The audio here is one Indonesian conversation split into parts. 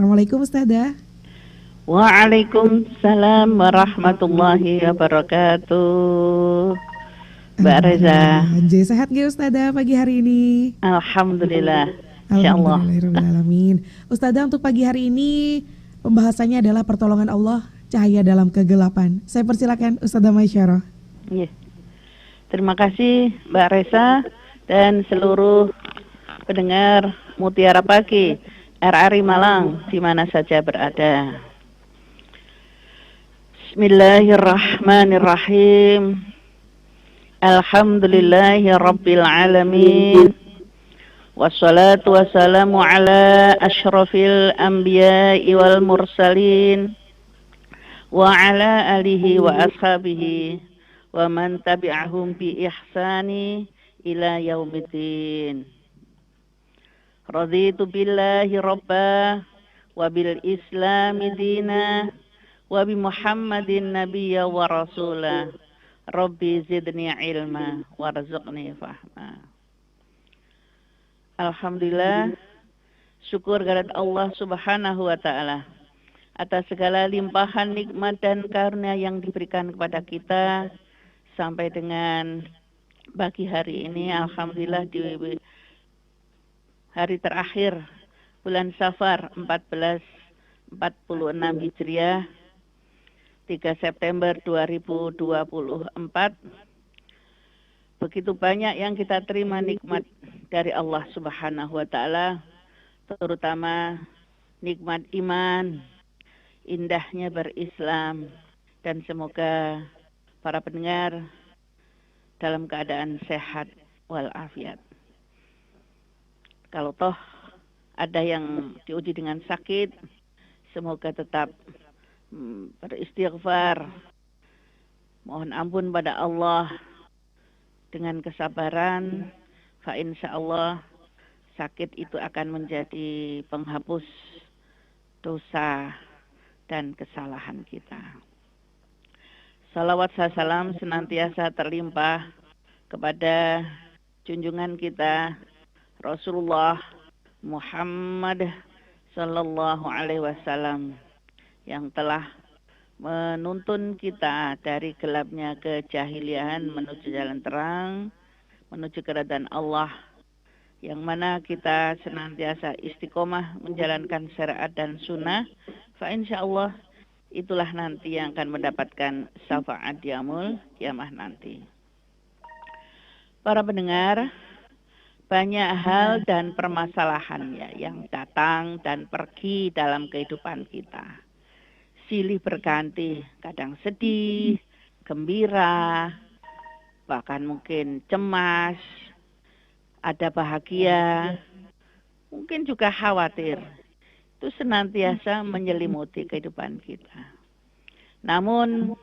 Assalamualaikum Ustazah. Waalaikumsalam warahmatullahi wabarakatuh. Mbak Reza. Alhamdulillah. Sehat gak Ustazah pagi hari ini? Alhamdulillah. Insyaallah. Alhamdulillahirrahmanirrahim. Ustazah, untuk pagi hari ini pembahasannya adalah pertolongan Allah, cahaya dalam kegelapan. Saya persilakan Ustazah Maisyarah. Iya. Terima kasih Mbak Reza dan seluruh pendengar Mutiara Pagi RRI Malang di mana saja berada. Bismillahirrahmanirrahim. Alhamdulillahi rabbil alamin. Wassalatu wassalamu ala asyrafil anbiya'i wal mursalin wa ala alihi wa ashabihi wa man tabi'ahum bi ihsani ila yaumiddin. Raditu billahi rabba wa bil islami dina wa bi muhammadin nabiyya wa rasula. Rabbi zidni ilma warzuqni fahma. Alhamdulillah, syukur kehadirat Allah Subhanahu wa taala atas segala limpahan nikmat dan karunia yang diberikan kepada kita sampai dengan pagi hari ini. Alhamdulillah di hari terakhir bulan Safar 1446 Hijriah 3 September 2024. Begitu banyak yang kita terima nikmat dari Allah Subhanahu wa taala, terutama nikmat iman, indahnya berislam, dan semoga para pendengar dalam keadaan sehat walafiat. Kalau toh ada yang diuji dengan sakit, semoga tetap beristighfar, mohon ampun pada Allah dengan kesabaran, fa insyaallah sakit itu akan menjadi penghapus dosa dan kesalahan kita. Salawat salam senantiasa terlimpah kepada junjungan kita Rasulullah Muhammad sallallahu alaihi wasallam yang telah menuntun kita dari gelapnya kejahilian menuju jalan terang, menuju keridhaan Allah, yang mana kita senantiasa istiqomah menjalankan syariat dan sunnah, fa insyaallah itulah nanti yang akan mendapatkan syafaat yaumul kiamah nanti. Para pendengar, banyak hal dan permasalahan yang datang dan pergi dalam kehidupan kita. Silih berganti, kadang sedih, gembira, bahkan mungkin cemas, ada bahagia, mungkin juga khawatir. Itu senantiasa menyelimuti kehidupan kita. Namun,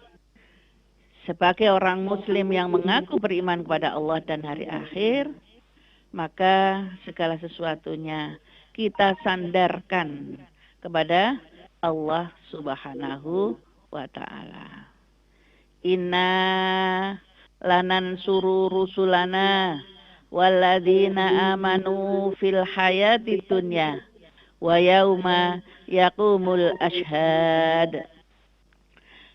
sebagai orang muslim yang mengaku beriman kepada Allah dan hari akhir, maka segala sesuatunya kita sandarkan kepada Allah Subhanahu wa ta'ala. Inna lanan suru rusulana walladzina amanu fil hayati dunya wa yauma yaqumul ashhad.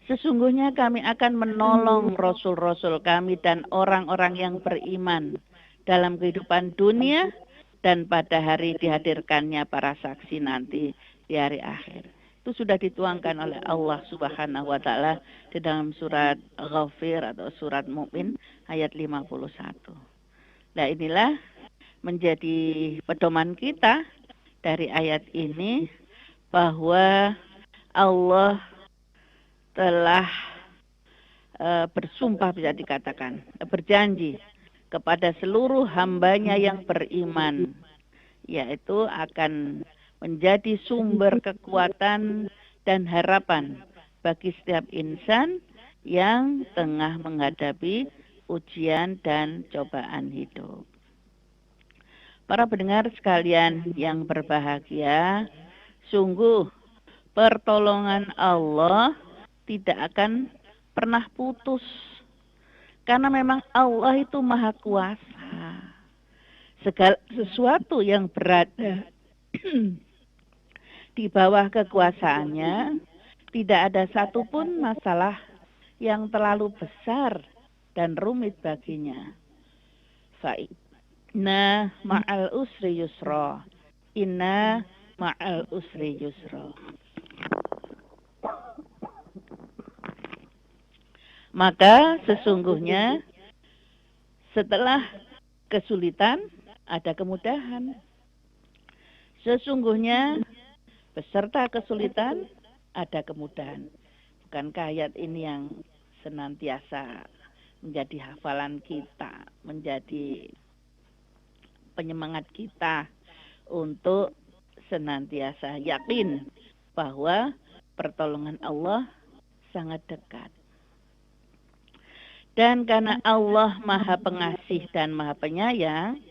Sesungguhnya kami akan menolong rasul-rasul kami dan orang-orang yang beriman dalam kehidupan dunia dan pada hari dihadirkannya para saksi nanti di hari akhir. Itu sudah dituangkan oleh Allah Subhanahu wa taala di dalam surat Ghafir atau surat Mukmin ayat 51. Nah, inilah menjadi pedoman kita dari ayat ini bahwa Allah telah bersumpah, bisa dikatakan, berjanji kepada seluruh hambanya yang beriman, yaitu akan menjadi sumber kekuatan dan harapan bagi setiap insan yang tengah menghadapi ujian dan cobaan hidup. Para pendengar sekalian yang berbahagia, sungguh pertolongan Allah tidak akan pernah putus. Karena memang Allah itu maha kuasa. Segala sesuatu yang berada di di bawah kekuasaannya tidak ada satupun masalah yang terlalu besar dan rumit baginya. Inna ma'al usri yusra. Inna ma'al usri yusra. Maka sesungguhnya setelah kesulitan ada kemudahan. Sesungguhnya beserta kesulitan ada kemudahan. Bukankah ayat ini yang senantiasa menjadi hafalan kita, menjadi penyemangat kita untuk senantiasa yakin bahwa pertolongan Allah sangat dekat. Dan karena Allah Maha Pengasih dan Maha Penyayang,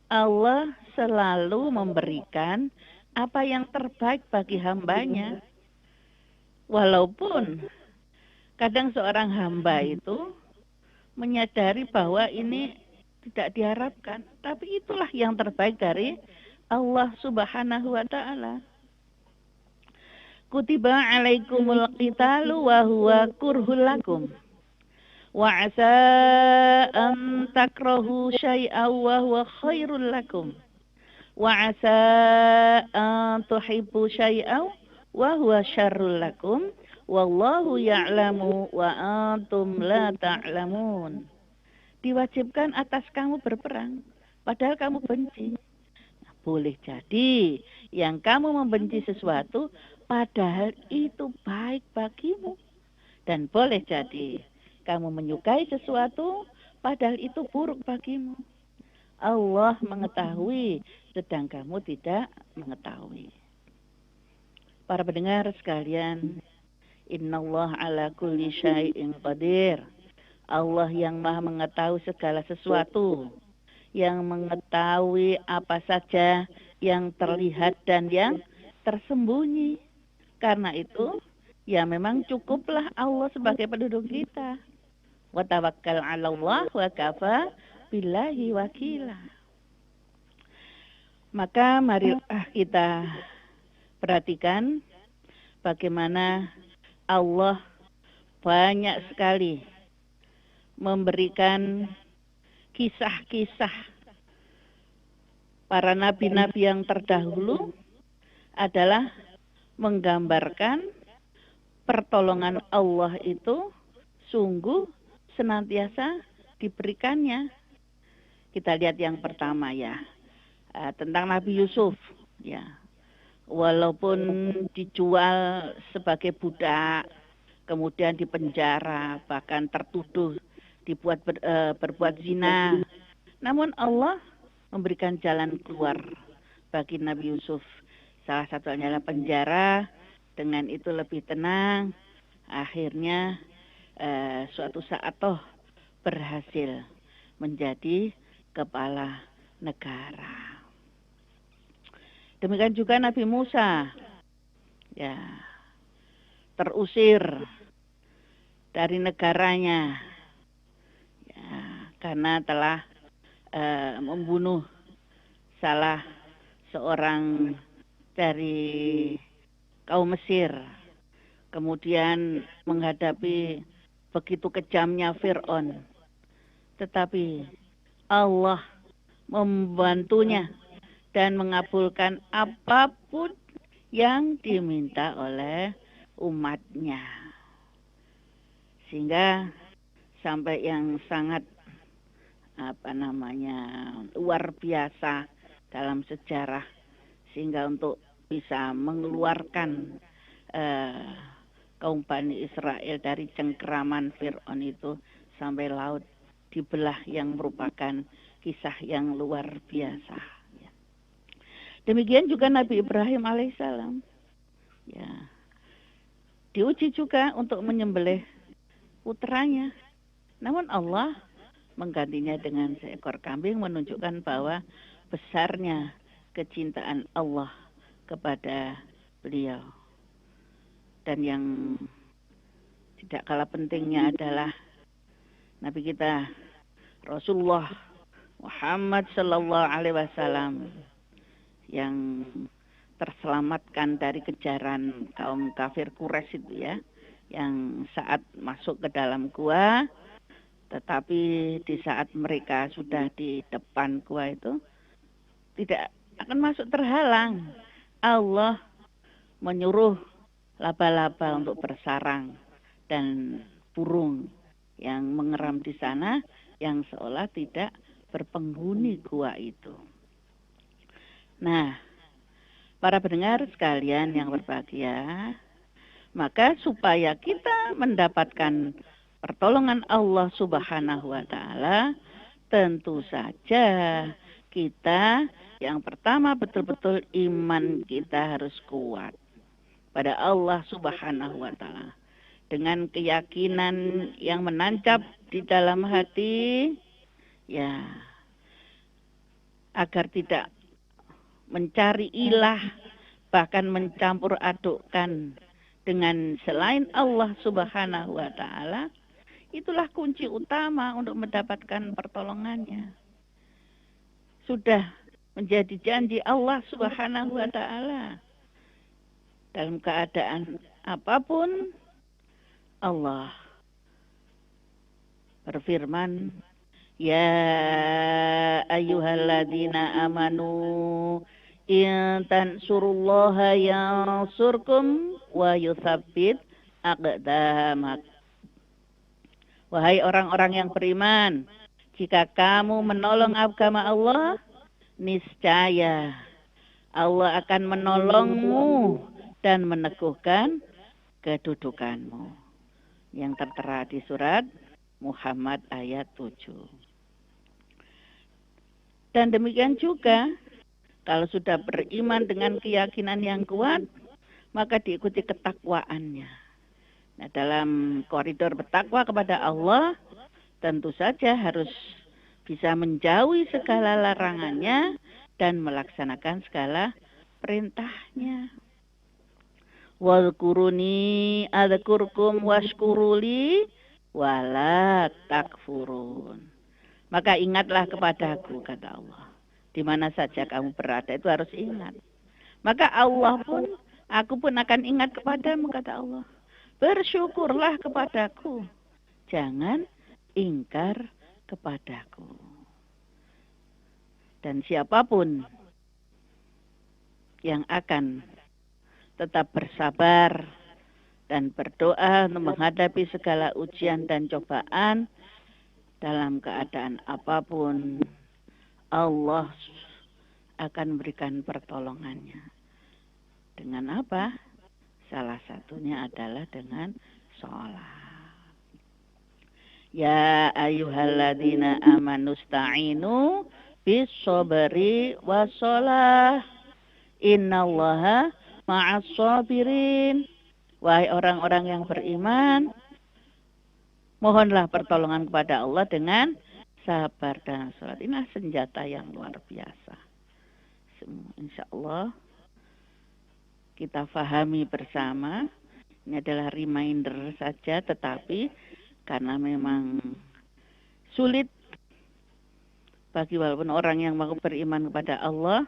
Allah selalu memberikan apa yang terbaik bagi hambanya. Walaupun kadang seorang hamba itu menyadari bahwa ini tidak diharapkan, tapi itulah yang terbaik dari Allah Subhanahu wa Ta'ala. Kutiba alaikumul qitalu wa huwa kurhul lakum. Wa asa an takrahu syai'an wa huwa khairul lakum. Wa asa an tuhibbu syai'an wa huwa syarrul lakum. Wallahu ya'lamu wa antum la ta'lamun. Diwajibkan atas kamu berperang, padahal kamu benci. Boleh jadi yang kamu membenci sesuatu, padahal itu baik bagimu. Dan boleh jadi kamu menyukai sesuatu, padahal itu buruk bagimu. Allah mengetahui, sedang kamu tidak mengetahui. Para pendengar sekalian, Innallaha ala kulli syai'in qadir. Allah yang maha mengetahui segala sesuatu, yang mengetahui apa saja yang terlihat dan yang tersembunyi. Karena itu, ya memang cukuplah Allah sebagai penduduk kita. Wa tawakkal 'ala Allah wa kafa billahi wakila. Maka marilah kita perhatikan bagaimana Allah banyak sekali memberikan kisah-kisah para nabi-nabi yang terdahulu adalah menggambarkan pertolongan Allah itu sungguh senantiasa diberikannya. Kita lihat yang pertama ya, tentang Nabi Yusuf ya. Walaupun dijual sebagai budak, kemudian dipenjara, bahkan tertuduh berbuat zina, namun Allah memberikan jalan keluar bagi Nabi Yusuf. Salah satunya adalah penjara. Dengan itu lebih tenang. Akhirnya suatu saat toh berhasil menjadi kepala negara. Demikian juga Nabi Musa, ya, terusir dari negaranya, ya, karena telah membunuh salah seorang dari kaum Mesir. Kemudian menghadapi begitu kejamnya Fir'aun. Tetapi Allah membantunya dan mengabulkan apapun yang diminta oleh umatnya. Sehingga sampai yang sangat luar biasa dalam sejarah. Sehingga untuk bisa mengeluarkan kaum Bani Israel dari cengkeraman Fir'aun itu sampai laut dibelah, yang merupakan kisah yang luar biasa. Ya. Demikian juga Nabi Ibrahim alaihissalam, ya, diuji juga untuk menyembelih putranya. Namun Allah menggantinya dengan seekor kambing, menunjukkan bahwa besarnya kecintaan Allah kepada beliau. Dan yang tidak kalah pentingnya adalah Nabi kita Rasulullah Muhammad sallallahu alaihi wasallam yang terselamatkan dari kejaran kaum kafir Quraisy itu ya, yang saat masuk ke dalam gua, tetapi di saat mereka sudah di depan gua itu tidak akan masuk, terhalang. Allah menyuruh laba-laba untuk bersarang dan burung yang mengeram di sana yang seolah tidak berpenghuni gua itu. Nah, para pendengar sekalian yang berbahagia, maka supaya kita mendapatkan pertolongan Allah Subhanahu wa taala, tentu saja kita yang pertama betul-betul iman kita harus kuat pada Allah Subhanahu wa taala. Dengan keyakinan yang menancap di dalam hati, ya, agar tidak mencari ilah, bahkan mencampur adukkan dengan selain Allah Subhanahu wa taala, itulah kunci utama untuk mendapatkan pertolongannya. Sudah menjadi janji Allah Subhanahu wa taala. Dalam keadaan apapun, Allah berfirman, ya ayyuhalladzina amanu in tansurullaha yansurkum wa yutsabbit aqdamak. Wahai orang-orang yang beriman, jika kamu menolong agama Allah, niscaya Allah akan menolongmu dan meneguhkan kedudukanmu. Yang tertera di surat Muhammad ayat 7. Dan demikian juga, kalau sudah beriman dengan keyakinan yang kuat, maka diikuti ketakwaannya. Nah, dalam koridor bertakwa kepada Allah, tentu saja harus bisa menjauhi segala larangannya dan melaksanakan segala perintahnya. Wadhkuruni adzkurkum washkuruli wala takfurun. Maka ingatlah kepadaku, kata Allah. Di mana saja kamu berada itu harus ingat. Maka Allah pun, aku pun akan ingat kepadamu, kata Allah. Bersyukurlah kepadaku. Jangan ingkar kepadaku. Dan siapapun yang akan tetap bersabar dan berdoa untuk menghadapi segala ujian dan cobaan dalam keadaan apapun, Allah akan memberikan pertolongannya. Dengan apa? Salah satunya adalah dengan sholat. Ya ayyuhalladzina amanu sta'inu bis sabri wassalah. Innallaha ma'as sabirin. Wahai orang-orang yang beriman, mohonlah pertolongan kepada Allah dengan sabar dan sholat. Inilah senjata yang luar biasa. Insya Allah kita fahami bersama. Ini adalah reminder saja, tetapi karena memang sulit bagi walaupun orang yang mau beriman kepada Allah,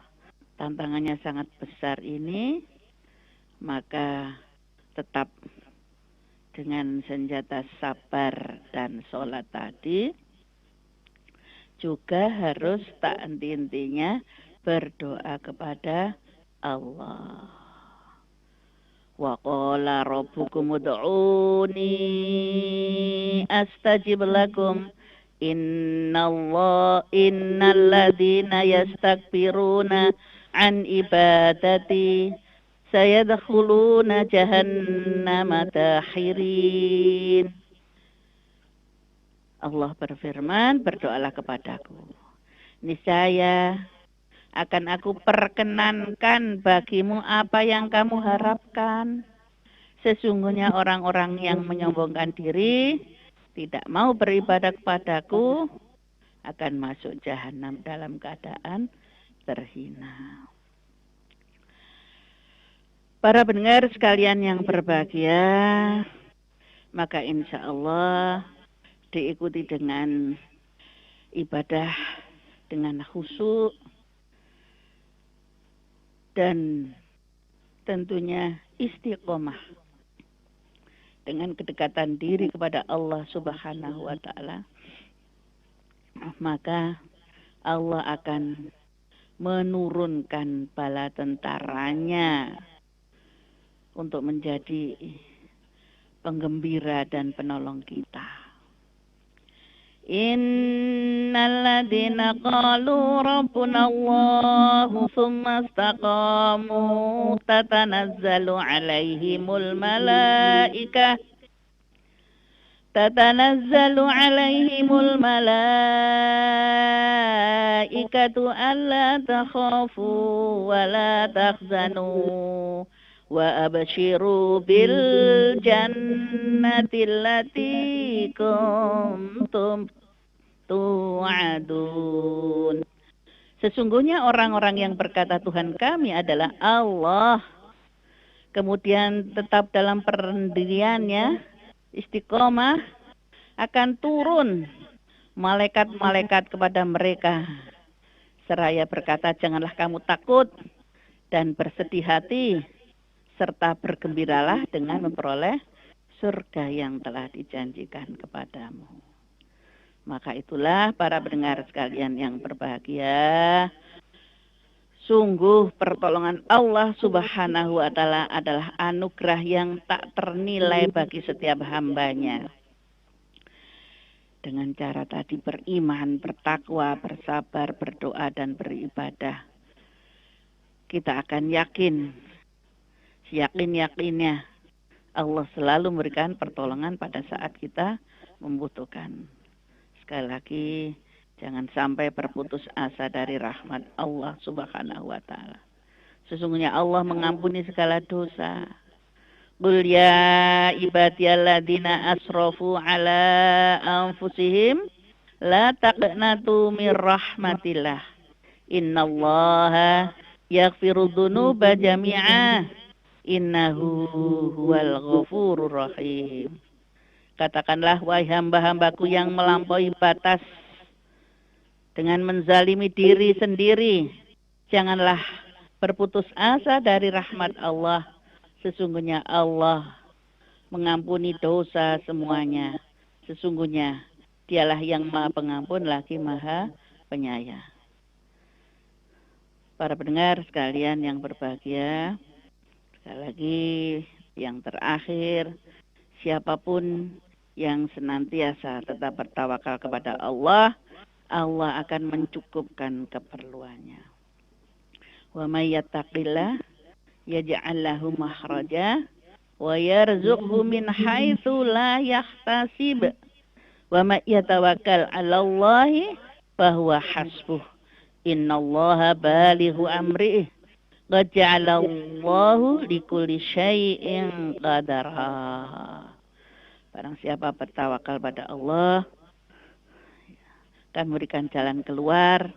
tantangannya sangat besar ini, maka tetap dengan senjata sabar dan sholat tadi, juga harus tak henti-hentinya berdoa kepada Allah. Wa qala rabbukum ud'uni astajib lakum innal ladzina yastakbiruna an ibadati sayadkhuluna jahannama dakhirin. Allah berfirman, berdoalah kepadaku. Niscaya akan aku perkenankan bagimu apa yang kamu harapkan. Sesungguhnya orang-orang yang menyombongkan diri, tidak mau beribadah kepadaku, akan masuk jahanam dalam keadaan terhina. Para pendengar sekalian yang berbahagia, maka insya Allah diikuti dengan ibadah dengan khusyuk dan tentunya istiqomah dengan kedekatan diri kepada Allah Subhanahu wa taala, maka Allah akan menurunkan bala tentaranya untuk menjadi penggembira dan penolong kita. Innalladzina qalu rabbuna Allahu tsumma istaqamu tatanazzalu alaihimul malaikah alla takhafu wa la tahzanu wa abshiru bil jannati allati kuntum tu'adun. Sesungguhnya orang-orang yang berkata Tuhan kami adalah Allah, kemudian tetap dalam pendiriannya, istiqomah, akan turun malaikat-malaikat kepada mereka seraya berkata, janganlah kamu takut dan bersedih hati, serta bergembiralah dengan memperoleh surga yang telah dijanjikan kepadamu. Maka itulah para pendengar sekalian yang berbahagia, sungguh pertolongan Allah Subhanahu wa taala adalah anugerah yang tak ternilai bagi setiap hambanya. Dengan cara tadi beriman, bertakwa, bersabar, berdoa, dan beribadah, kita akan yakin, yakin-yakinnya Allah selalu memberikan pertolongan pada saat kita membutuhkan. Sekali lagi, jangan sampai berputus asa dari rahmat Allah Subhanahu wa taala. Sesungguhnya Allah mengampuni segala dosa. Qul ya ibadiyalladzina asrafu ala anfusihim la taqnatu mir rahmatillah. Innallaha yaghfiru dzunuba jami'a. Innahu huwal ghafurur rahim. Katakanlah, wahai hamba-hambaku yang melampaui batas dengan menzalimi diri sendiri, janganlah berputus asa dari rahmat Allah. Sesungguhnya Allah mengampuni dosa semuanya. Sesungguhnya Dialah yang Maha Pengampun lagi Maha Penyayang. Para pendengar sekalian yang berbahagia, sekali lagi yang terakhir, siapapun yang senantiasa tetap bertawakal kepada Allah, Allah akan mencukupkan keperluannya. Wa may yattaqillah yaj'al lahu makhraja wa yarzuqhu min haitsu la yahtasib. Wa may yatawakkal 'alallahi fahuwa hasbuh. Innallaha balighu amrihi. Qad ja'alallahu likulli syai'in qadara. Barang siapa bertawakal pada Allah akan memberikan jalan keluar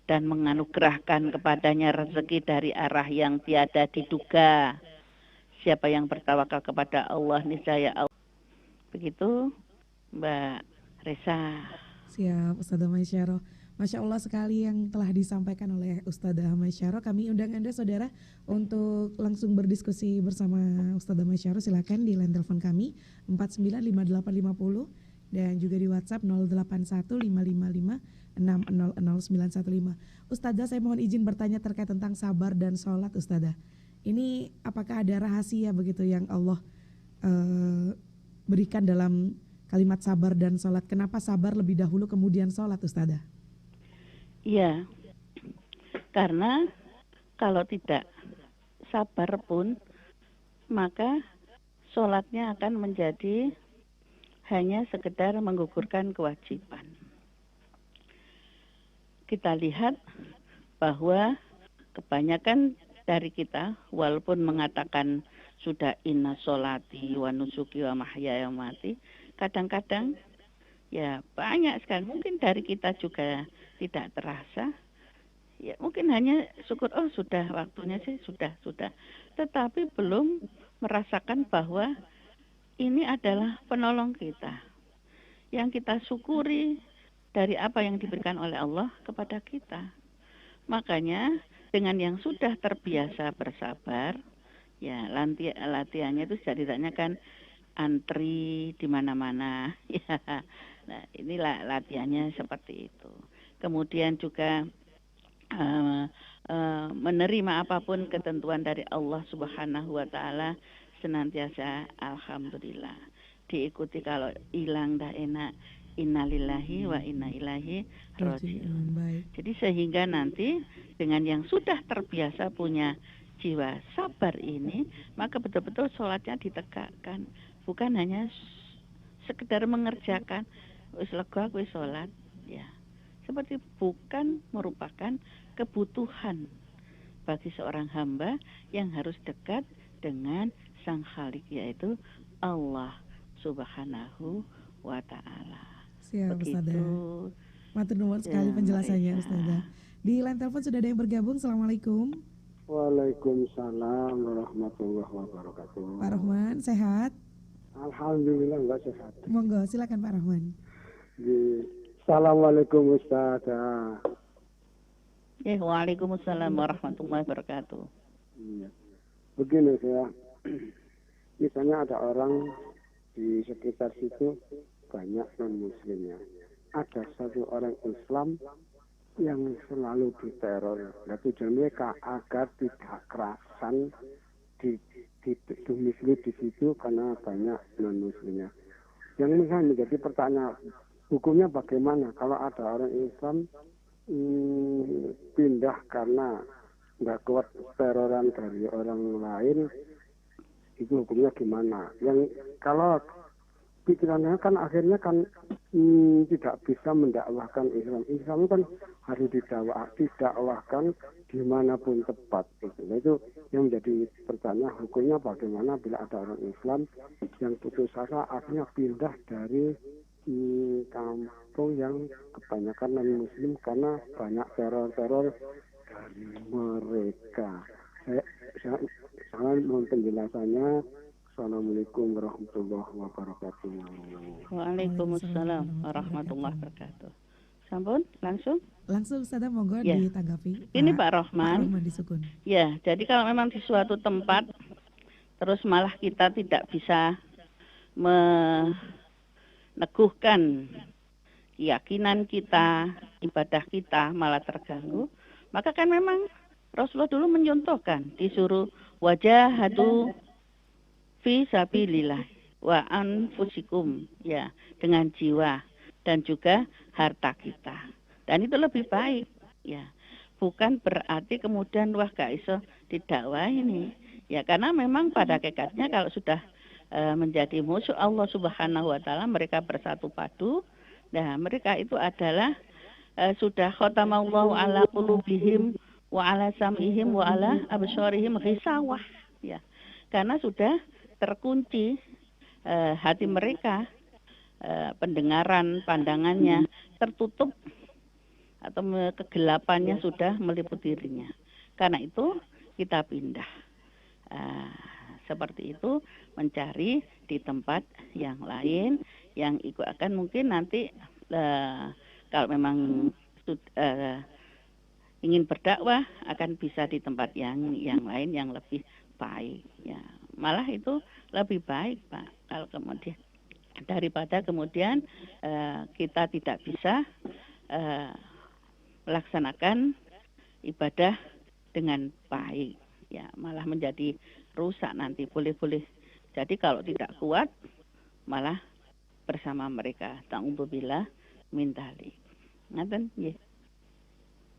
dan menganugerahkan kepadanya rezeki dari arah yang tiada diduga. Siapa yang bertawakal kepada Allah, niscaya Allah. Begitu Mbak Resa. Siap, Ustadzah Maisyaro. Masya Allah sekali yang telah disampaikan oleh Ustadzah Maisyaro. Kami undang Anda saudara untuk langsung berdiskusi bersama Ustadzah Maisyaro. Silakan di line telepon kami 495850 dan juga di WhatsApp 081555600915. Ustadzah, saya mohon izin bertanya terkait tentang sabar dan sholat, Ustadzah. Ini apakah ada rahasia begitu yang Allah berikan dalam kalimat sabar dan sholat? Kenapa sabar lebih dahulu kemudian sholat, Ustadzah? Iya, karena kalau tidak sabar pun, maka sholatnya akan menjadi hanya sekedar menggugurkan kewajiban. Kita lihat bahwa kebanyakan dari kita, walaupun mengatakan sudah inna sholati wa nusuki wa mahyaya wa mati, kadang-kadang ya banyak sekali, mungkin dari kita juga tidak terasa, ya mungkin hanya syukur, oh sudah waktunya sih, sudah. Tetapi belum merasakan bahwa ini adalah penolong kita, yang kita syukuri dari apa yang diberikan oleh Allah kepada kita. Makanya dengan yang sudah terbiasa bersabar, Ya, latihannya itu setidaknya kan antri di mana-mana. Ya, nah inilah latihannya seperti itu. Kemudian juga eh, menerima apapun ketentuan dari Allah Subhanahu wa taala senantiasa alhamdulillah. Diikuti kalau hilang dah enak innalillahi wa inna ilaihi rajiun. Baik. Jadi sehingga nanti dengan yang sudah terbiasa punya jiwa sabar ini, maka betul-betul sholatnya ditegakkan, bukan hanya sekedar mengerjakan wis lega kuwi sholat, ya. Seperti bukan merupakan kebutuhan bagi seorang hamba yang harus dekat dengan Sang Khalik, yaitu Allah Subhanahu wa taala. Siap, Begitu. Ustadzah. Matur nuwun sekali penjelasannya, Ustadzah. Di line telepon sudah ada yang bergabung. Assalamualaikum. Waalaikumsalam warahmatullahi wabarakatuh. Pak Rohman, sehat? Alhamdulillah enggak sehat. Monggo, silakan Pak Rohman. Assalamualaikum Ustazah. Waalaikumsalam warahmatullahi wabarakatuh. Iya. Begini saya, misalnya ada orang di sekitar situ banyak non-muslimnya. Ada satu orang Islam yang selalu diteror. Nah, tujuan mereka agar tidak kerasan domisili di situ karena banyak non-muslimnya. Yang misalnya menjadi pertanyaan, hukumnya bagaimana kalau ada orang Islam pindah karena nggak kuat teroran dari orang lain, itu hukumnya gimana? Yang kalau pikirannya kan akhirnya kan tidak bisa mendakwahkan Islam. Islam kan harus didakwahkan dimanapun tepat. Nah, itu yang menjadi pertanyaan, hukumnya bagaimana bila ada orang Islam yang putus asa akhirnya pindah dari kampung yang kebanyakan non-muslim karena banyak teror-teror dari mereka. Saya mohon penjelasannya. Assalamualaikum warahmatullahi wabarakatuh. Waalaikumsalam warahmatullahi wabarakatuh. Sampun langsung? Langsung Ustazah, monggo Ya. ditanggapi. Ini Pak Pak Rohman. Rohman di Sukun. Ya, jadi kalau memang di suatu tempat terus malah kita tidak bisa meneguhkan keyakinan kita, ibadah kita malah terganggu, maka kan memang Rasulullah dulu menyontohkan, disuruh wajahadu fi sabilillah wa anfusikum, ya, dengan jiwa dan juga harta kita. Dan itu lebih baik, ya. Bukan berarti kemudian wah gak iso didakwah ini. Ya, karena memang pada hakikatnya kalau sudah menjadi musuh Allah Subhanahu wa taala, mereka bersatu padu. Nah, mereka itu adalah sudah khatamallahu ala qulubihim wa ala sam'ihim wa ala absharihim ghisawah, ya. Karena sudah terkunci hati mereka, pendengaran, pandangannya tertutup atau kegelapannya sudah meliputi dirinya. Karena itu kita pindah seperti itu, mencari di tempat yang lain yang akan mungkin nanti kalau memang ingin berdakwah akan bisa di tempat yang lain yang lebih baik, ya. Malah itu lebih baik, Pak, kalau kemudian daripada kemudian kita tidak bisa melaksanakan ibadah dengan baik, ya, malah menjadi rusak nanti. Boleh-boleh jadi kalau tidak kuat malah bersama mereka. Ta'udzubillah min dzalik. Ngaten nggih.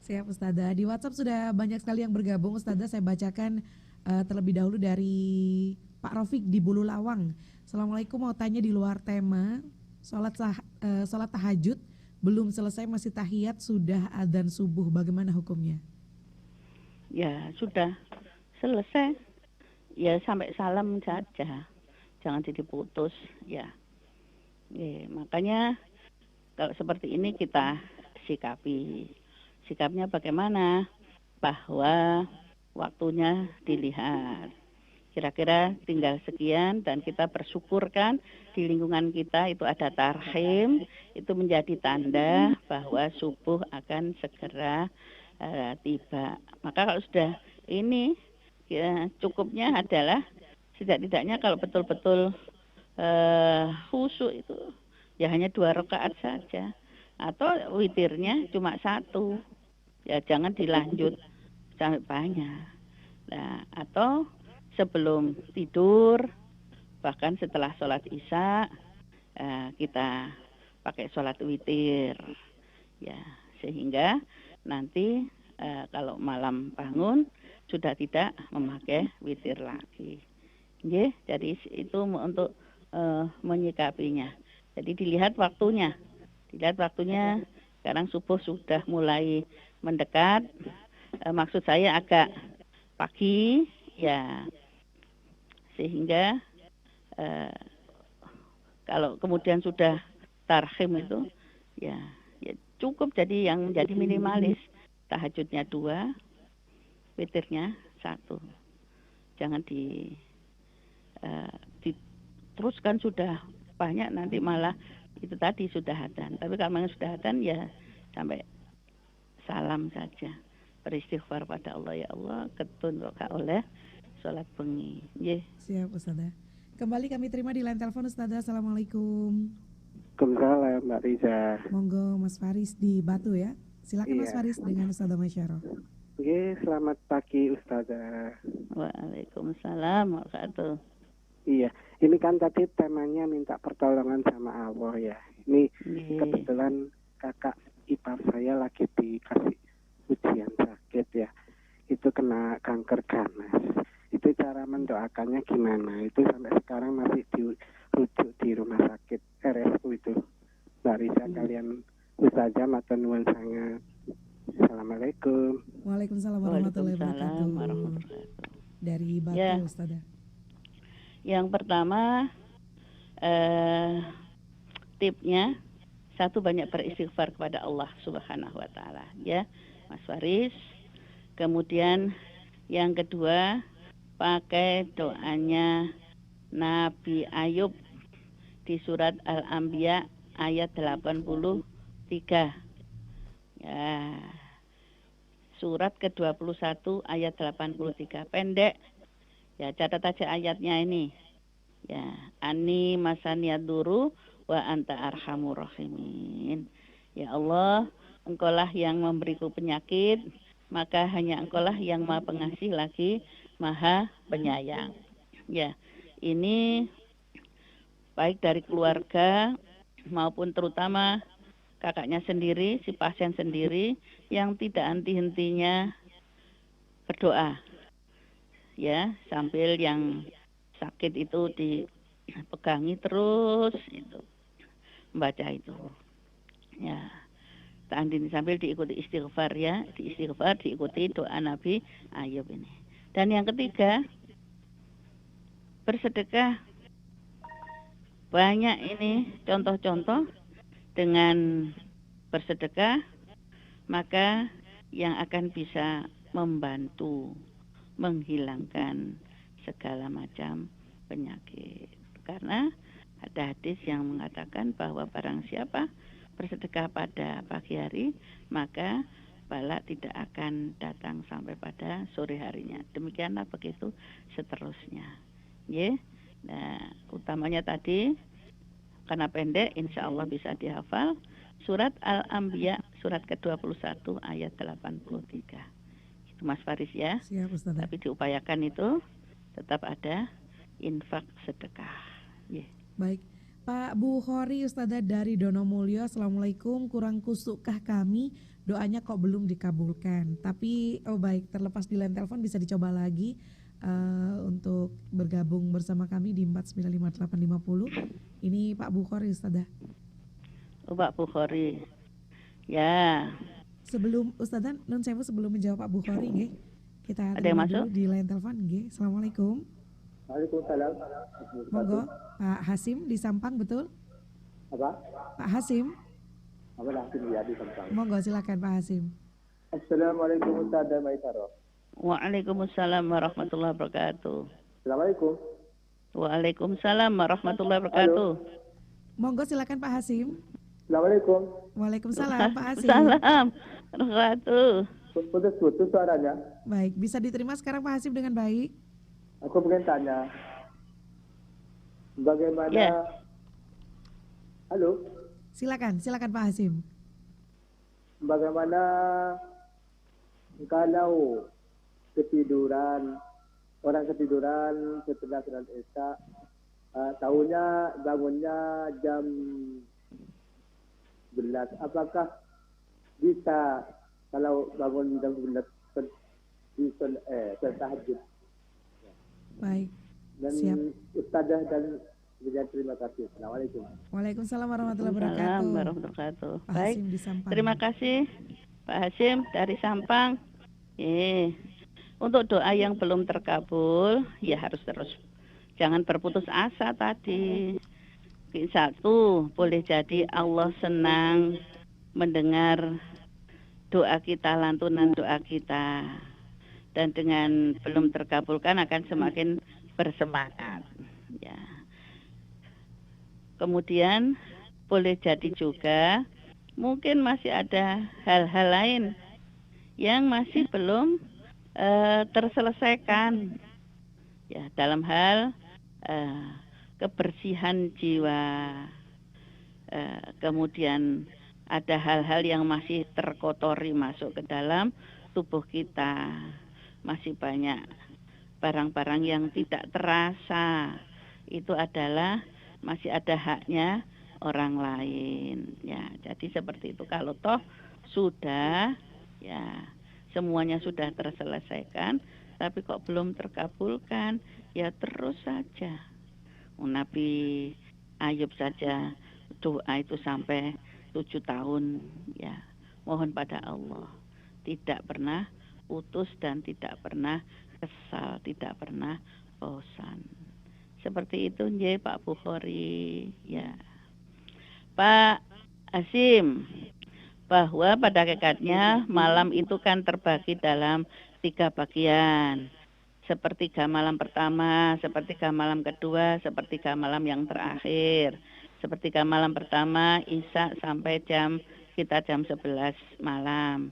Siap Ustazah. Di WhatsApp sudah banyak sekali yang bergabung Ustazah. Saya bacakan terlebih dahulu dari Pak Rofik di Bulu Lawang. Assalamualaikum, mau tanya di luar tema sholat tahajud belum selesai masih tahiyat, sudah adzan subuh, bagaimana hukumnya? Ya sudah selesai, ya sampai salam saja, jangan diputus, ya. Makanya kalau seperti ini kita sikapnya bagaimana, bahwa waktunya dilihat, kira-kira tinggal sekian dan kita bersyukurkan di lingkungan kita itu ada tarhim, itu menjadi tanda bahwa subuh akan segera tiba. Maka kalau sudah ini ya, cukupnya adalah setidak-tidaknya kalau betul-betul khusyuk itu ya hanya 2 rakaat saja, atau witirnya cuma 1, ya jangan dilanjut sampai banyak. Nah, atau sebelum tidur, bahkan setelah sholat isya kita pakai sholat witir, ya sehingga nanti kalau malam bangun sudah tidak memakai witir lagi. Nggih, jadi itu untuk menyikapinya. Jadi dilihat waktunya. Sekarang subuh sudah mulai mendekat. Maksud saya agak pagi, ya, sehingga kalau kemudian sudah tarhim itu, ya cukup. Jadi yang menjadi minimalis, tahajudnya 2, witirnya 1. Jangan diteruskan sudah banyak, nanti malah itu tadi sudah adzan. Tapi kalau memang sudah adzan, ya sampai salam saja, beristighfar pada Allah, ya Allah ketun roka oleh sholat bengi. Siap Ustazah. Kembali kami terima di line telepon Ustazah. Assalamualaikum. Waalaikumsalam Mbak Riza. Monggo Mas Faris di Batu ya. Silakan Iya. Mas Faris dengan Ustazah Maisyaro. Oke, selamat pagi Ustazah. Waalaikumsalam warahmatullahi. Iya, ini kan tadi temanya minta pertolongan sama Allah ya. Ini kebetulan kakak ipar saya lagi dikasih ujian sakit ya. Itu kena kanker ganas. Itu cara mendoakannya gimana? Itu sampai sekarang masih dirujuk di rumah sakit RSU itu. Mbak Riza, kalian Ustazah matur nuwun sangat. Assalamualaikum. Waalaikumsalam warahmatullahi wabarakatuh. Dari Batu ya. Ustazah. Yang pertama tipnya, 1, banyak beristighfar kepada Allah Subhanahu wa taala ya, Mas Faris. Kemudian yang kedua, pakai doanya Nabi Ayub di surat Al-Anbiya ayat 83. Ya. Surat ke-21 ayat 83, pendek. Ya, catat aja ayatnya ini. Ya, ani masaniyaduru wa anta arhamur rahimin. Ya Allah, Engkaulah yang memberiku penyakit, maka hanya Engkaulah yang Maha Pengasih lagi Maha Penyayang. Ya, ini baik dari keluarga maupun terutama kakaknya sendiri, si pasien sendiri yang tidak henti-hentinya berdoa. Ya, sambil yang sakit itu dipegangi terus itu membaca itu. Ya, sambil diikuti istighfar ya, diikuti doa Nabi Ayub ini. Dan yang ketiga, bersedekah. Banyak ini contoh-contoh dengan bersedekah, maka yang akan bisa membantu menghilangkan segala macam penyakit. Karena ada hadis yang mengatakan bahwa barang siapa bersedekah pada pagi hari, maka bala tidak akan datang sampai pada sore harinya. Demikianlah begitu seterusnya. Ya. Nah, utamanya tadi karena pendek, insya Allah bisa dihafal surat Al-Anbiya surat ke-21 ayat 83. Mas Faris ya. Siap, Ustazah. Tapi diupayakan itu tetap ada infak sedekah. Yeah. Baik, Pak Bukhori Ustazah dari Donomulyo. Assalamualaikum, kurang kusukkah kami, doanya kok belum dikabulkan. Tapi baik, terlepas di line telepon bisa dicoba lagi untuk bergabung bersama kami di 4958850. Ini Pak Bukhori Ustazah. Pak Bukhori. Ya. Sebelum Ustazah Nun Sewu, sebelum menjawab Pak Bukhari nggih, kita ada yang masuk di line telepon nggih. Assalamualaikum. Waalaikumsalam. Monggo Pak Hasim di Sampang, betul? Apa? Pak Hasim. Hasim ya di Sampang. Monggo silakan Pak Hasim. Assalamualaikum Ustazah Maisyaro. Waalaikumsalam warahmatullahi wabarakatuh. Assalamualaikum. Waalaikumsalam warahmatullahi wabarakatuh. Monggo silakan Pak Hasim. Assalamualaikum. Waalaikumsalam Pak Hasim. Salam warahmatullahi. Putus-putus suaranya. Baik, bisa diterima sekarang Pak Hasim dengan baik? Aku pengen tanya, bagaimana? Ya. Halo, Silakan Pak Hasim. bagaimana kalau orang ketiduran setelah sholat isya, tahunya bangunnya jam 11, apakah bisa kalau bangun jam 11 tahajud? Baik, Dan siap. Ustazah dan terima kasih. Assalamualaikum. Waalaikumsalam warahmatullahi Waalaikumsalam wabarakatuh. warahmatullahi wabarakatuh. Pak Baik, Hasim di Sampang. terima kasih Pak Hasim dari Sampang. Untuk doa yang belum terkabul, ya harus terus. Jangan berputus asa tadi. Satu, boleh jadi Allah senang mendengar doa kita, lantunan doa kita. Dan dengan belum terkabulkan akan semakin bersemangat. Ya. Kemudian boleh jadi juga mungkin masih ada hal-hal lain yang masih belum terselesaikan. Ya, dalam hal kebersihan jiwa. Kemudian ada hal-hal yang masih terkotori masuk ke dalam tubuh kita. Masih banyak barang-barang yang tidak terasa. Itu adalah masih ada haknya orang lain. Ya, jadi seperti itu. Kalau toh sudah, ya semuanya sudah terselesaikan, tapi kok belum terkabulkan, ya terus saja. Nabi Ayub saja doa itu sampai 7 tahun, ya mohon pada Allah, tidak pernah putus dan tidak pernah kesal, tidak pernah bosan. Seperti itu nggih Pak Bukhari, ya. Pak Hasim, bahwa pada hakikatnya malam itu kan terbagi dalam 3 bagian. Sepertiga malam pertama, sepertiga malam kedua, sepertiga malam yang terakhir. Sepertiga malam pertama Isya sampai jam 11 malam.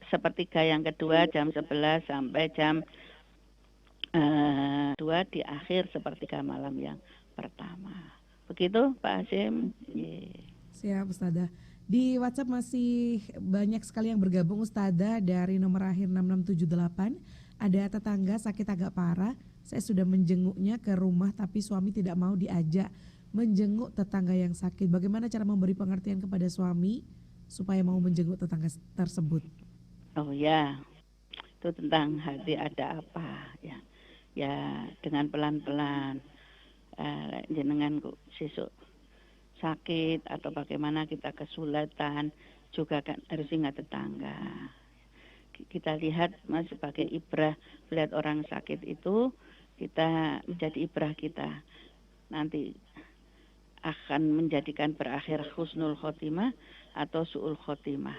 Sepertiga yang kedua jam 11 sampai jam 2 di akhir sepertiga malam yang pertama. Begitu Pak Hasim. Siap Ustazah. Di WhatsApp masih banyak sekali yang bergabung Ustazah dari nomor akhir 6678. Ada tetangga sakit agak parah. Saya sudah menjenguknya ke rumah tapi suami tidak mau diajak menjenguk tetangga yang sakit. Bagaimana cara memberi pengertian kepada suami supaya mau menjenguk tetangga tersebut? Oh ya, itu tentang hati ada apa ya. Ya dengan pelan-pelan jenengan sesuk sakit atau bagaimana kita kesulitan juga kan harus ingat tetangga. Kita lihat Mas sebagai ibrah, melihat orang sakit itu kita menjadi ibrah kita. Nanti akan menjadikan berakhir husnul khotimah atau su'ul khotimah.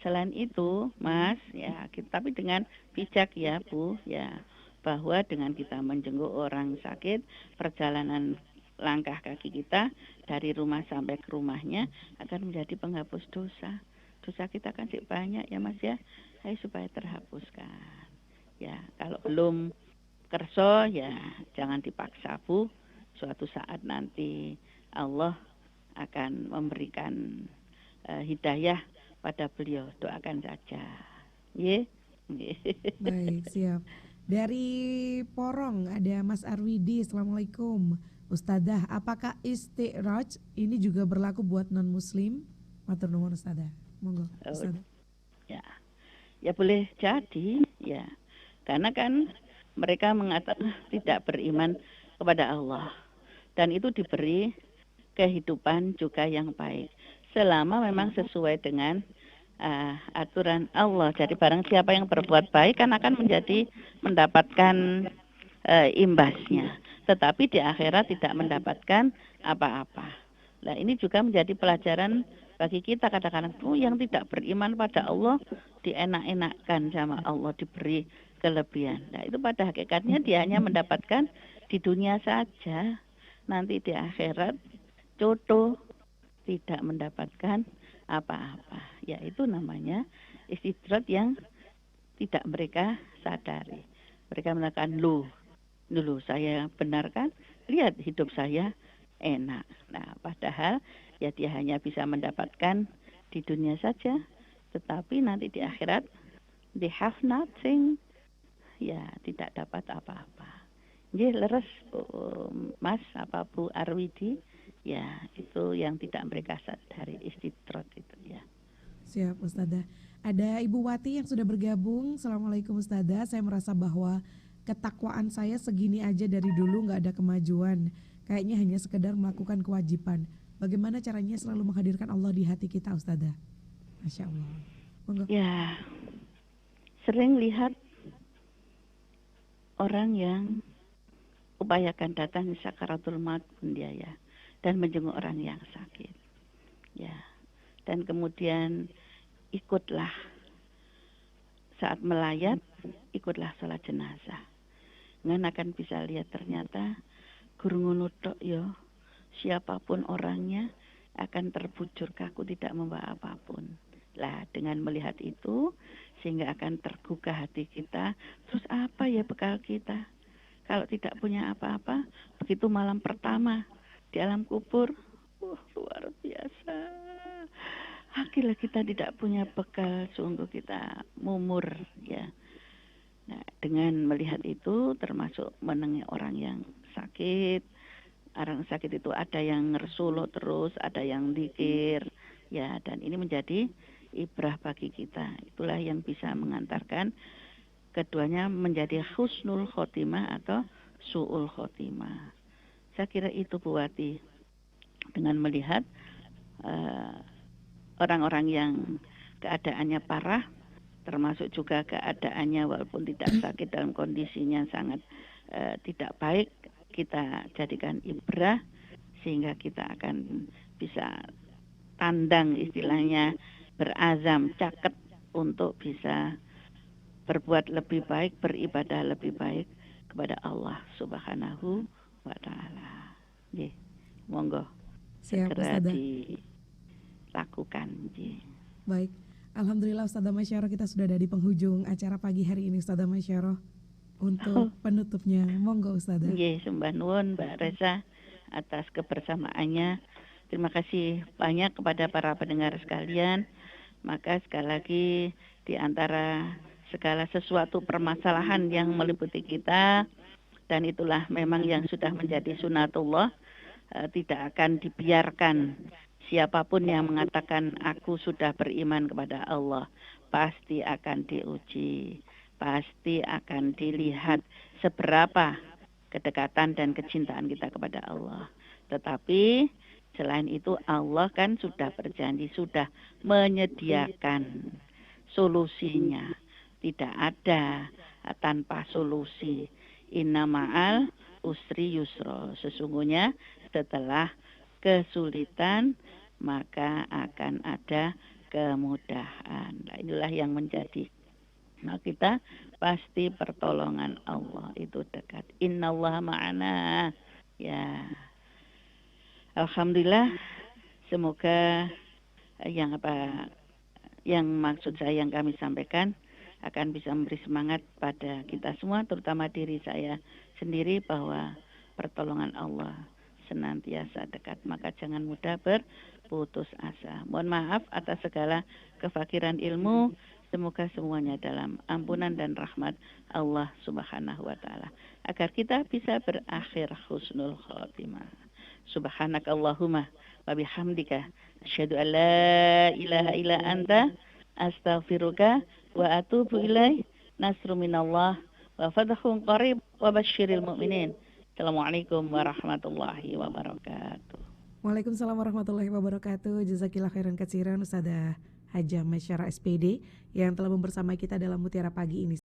Selain itu, Mas, ya, tapi dengan bijak ya, Bu, ya, bahwa dengan kita menjenguk orang sakit, perjalanan langkah kaki kita dari rumah sampai ke rumahnya akan menjadi penghapus dosa. Dosa kita kan sih banyak ya, Mas ya. Ayo supaya terhapuskan. Ya, kalau belum kerso ya jangan dipaksa, Bu. Suatu saat nanti Allah akan memberikan hidayah pada beliau, doakan saja. Ye. Baik, siap. Dari Porong ada Mas Arwidi. Assalamualaikum Ustazah, apakah isti'raj ini juga berlaku buat non-muslim? Matur nuwun Ustazah. Monggo Ustazah. Ya boleh jadi ya. Karena kan mereka mengatakan tidak beriman kepada Allah. Dan itu diberi kehidupan juga yang baik. Selama memang sesuai dengan aturan Allah. Jadi barang siapa yang berbuat baik kan akan mendapatkan imbasnya. Tetapi di akhirat tidak mendapatkan apa-apa. Nah ini juga menjadi pelajaran bagi kita kadang-kadang yang tidak beriman pada Allah dienak-enakkan sama Allah, diberi kelebihan. Nah itu pada hakikatnya dia hanya mendapatkan di dunia saja. Nanti di akhirat coto tidak mendapatkan apa-apa. Ya itu namanya istidrat yang tidak mereka sadari. Mereka mengatakan, loh saya benar kan? Lihat hidup saya enak. Nah, padahal ya dia hanya bisa mendapatkan di dunia saja, tetapi nanti di akhirat they have nothing, ya tidak dapat apa-apa. Nggih leres Mas apa Bu Arwidi, ya itu yang tidak mereka sadari istidrat itu ya. Siap Ustazah. Ada Ibu Wati yang sudah bergabung. Assalamualaikum Ustazah. Saya merasa bahwa ketakwaan saya segini aja dari dulu nggak ada kemajuan. Kayaknya hanya sekedar melakukan kewajiban. Bagaimana caranya selalu menghadirkan Allah di hati kita Ustazah? Masya Allah. Monggo. Ya, sering lihat orang yang upayakan datang di sakaratul maut pun dia ya, dan menjenguk orang yang sakit. Ya, dan kemudian ikutlah saat melayat, ikutlah sholat jenazah. Ngan akan bisa lihat ternyata guru ngono tok ya, siapapun orangnya akan terbujur kaku tidak membawa apapun. Lah dengan melihat itu sehingga akan tergugah hati kita. Terus apa ya bekal kita? Kalau tidak punya apa-apa, begitu malam pertama di alam kubur, luar biasa. Akhirnya kita tidak punya bekal, sungguh kita mumur ya. Nah, dengan melihat itu termasuk menengi orang yang sakit. Orang sakit itu ada yang ngersuluh terus, ada yang zikir ya, dan ini menjadi ibrah bagi kita. Itulah yang bisa mengantarkan keduanya menjadi husnul khotimah atau su'ul khotimah. Saya kira itu Bu Wati. Dengan melihat orang-orang yang keadaannya parah, termasuk juga keadaannya walaupun tidak sakit dalam kondisinya sangat tidak baik, kita jadikan ibrah sehingga kita akan bisa tandang istilahnya, berazam, caket untuk bisa berbuat lebih baik, beribadah lebih baik kepada Allah Subhanahu wa taala. Nggih, monggo segera dilakukan. Nggih. Baik, alhamdulillah Ustazah Masyarah kita sudah ada di penghujung acara pagi hari ini Ustazah Masyarah. Untuk penutupnya, monggo Ustazah. Nggih, sembah nuwun Mbak Reza atas kebersamaannya. Terima kasih banyak kepada para pendengar sekalian. Maka sekali lagi di antara segala sesuatu permasalahan yang meliputi kita, dan itulah memang yang sudah menjadi sunatullah, tidak akan dibiarkan siapapun yang mengatakan aku sudah beriman kepada Allah, pasti akan diuji, pasti akan dilihat seberapa kedekatan dan kecintaan kita kepada Allah. Tetapi selain itu Allah kan sudah berjanji, sudah menyediakan solusinya. Tidak ada tanpa solusi. Inna ma'al usri yusra. Sesungguhnya setelah kesulitan maka akan ada kemudahan. Nah, inilah yang menjadi. Nah, kita pasti pertolongan Allah itu dekat. Innallaha ma'ana. Ya. Alhamdulillah, semoga yang maksud saya yang kami sampaikan akan bisa memberi semangat pada kita semua, terutama diri saya sendiri, bahwa pertolongan Allah senantiasa dekat. Maka jangan mudah berputus asa. Mohon maaf atas segala kefakiran ilmu. Semoga semuanya dalam ampunan dan rahmat Allah Subhanahu wa taala, agar kita bisa berakhir husnul khotimah. Subhanakallahumma wa bihamdika asyhadu an la ilaha illa anta astaghfiruka wa atubu ilaih. Nasru minallah wa fathun qarib wa basyiril mu'minin. Assalamualaikum warahmatullahi wabarakatuh. Waalaikumsalam warahmatullahi wabarakatuh. Jazakillah khairan katsiran Ustazah Hajah Masyarah SPD yang telah membersamai kita dalam Mutiara Pagi ini.